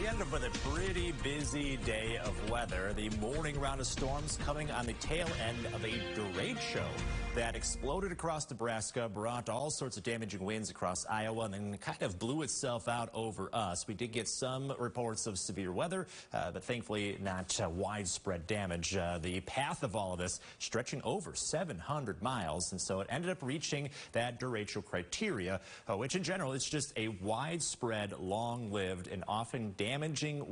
We ended up with a pretty busy day of weather. The morning round of storms coming on the tail end of a derecho that exploded across Nebraska, brought all sorts of damaging winds across Iowa, and then kind of blew itself out over us. We did get some reports of severe weather, but thankfully not widespread damage. The path of all of this stretching over 700 miles, and so it ended up reaching that derecho criteria, which in general is just a widespread, long-lived, and often damaging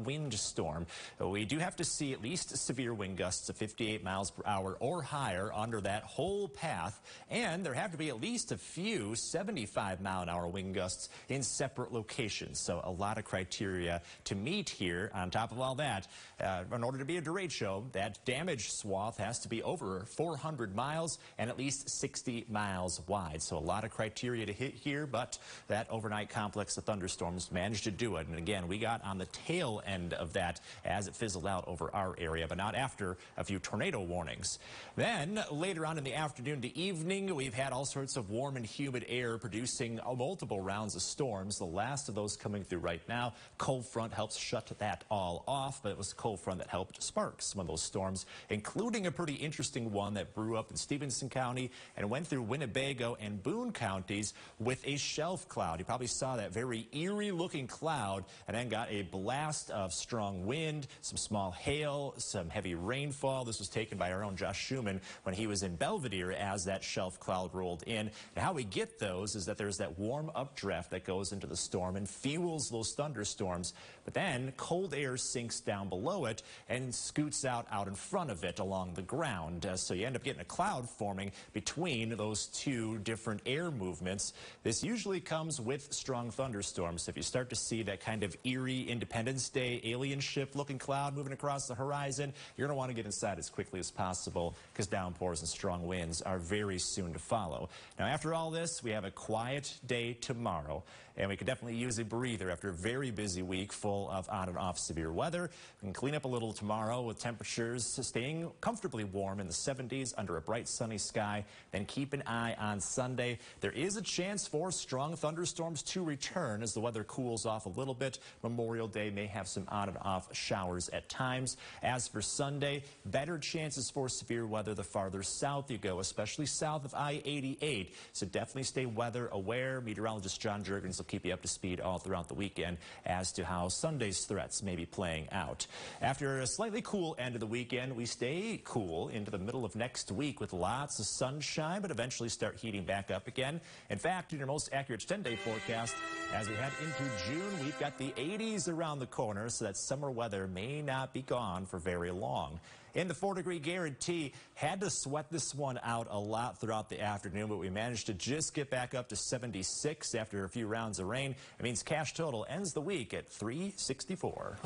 wind storm. We do have to see at least severe wind gusts of 58 miles per hour or higher under that whole path, and there have to be at least a few 75-mile-an-hour wind gusts in separate locations. So a lot of criteria to meet here. On top of all that, in order to be a derecho, that damage swath has to be over 400 miles and at least 60 miles wide. So a lot of criteria to hit here, but that overnight complex of thunderstorms managed to do it. And again, we got on the tail end of that as it fizzled out over our area, but not after a few tornado warnings. Then later on in the afternoon to evening, we've had all sorts of warm and humid air producing multiple rounds of storms. The last of those coming through right now. Cold front helps shut that all off, but it was the cold front that helped spark some of those storms, including a pretty interesting one that blew up in Stevenson County and went through Winnebago and Boone counties with a shelf cloud. You probably saw that very eerie looking cloud, and then got a blast of strong wind, some small hail, some heavy rainfall. This was taken by our own Josh Schumann when he was in Belvedere as that shelf cloud rolled in. And how we get those is that there's that warm updraft that goes into the storm and fuels those thunderstorms, but then cold air sinks down below it and scoots out in front of it along the ground. So you end up getting a cloud forming between those two different air movements. This usually comes with strong thunderstorms. If you start to see that kind of eerie Independence Day alien ship looking cloud moving across the horizon, you're going to want to get inside as quickly as possible, because downpours and strong winds are very soon to follow. Now, after all this, we have a quiet day tomorrow, and we could definitely use a breather after a very busy week full of on and off severe weather. We can clean up a little tomorrow with temperatures staying comfortably warm in the 70s under a bright sunny sky. Then keep an eye on Sunday. There is a chance for strong thunderstorms to return as the weather cools off a little bit. Memorial Day may have some on and off showers at times. As for Sunday, better chances for severe weather the farther south you go, especially south of I-88. So definitely stay weather aware. Meteorologist John Juergens will keep you up to speed all throughout the weekend as to how Sunday's threats may be playing out. After a slightly cool end of the weekend, we stay cool into the middle of next week with lots of sunshine, but eventually start heating back up again. In fact, in your most accurate 10-day forecast, as we head into June, we've got the 80s around the corner, so that summer weather may not be gone for very long. In the 4-degree guarantee, had to sweat this one out a lot throughout the afternoon, but we managed to just get back up to 76 after a few rounds of rain. It means cash total ends the week at $364.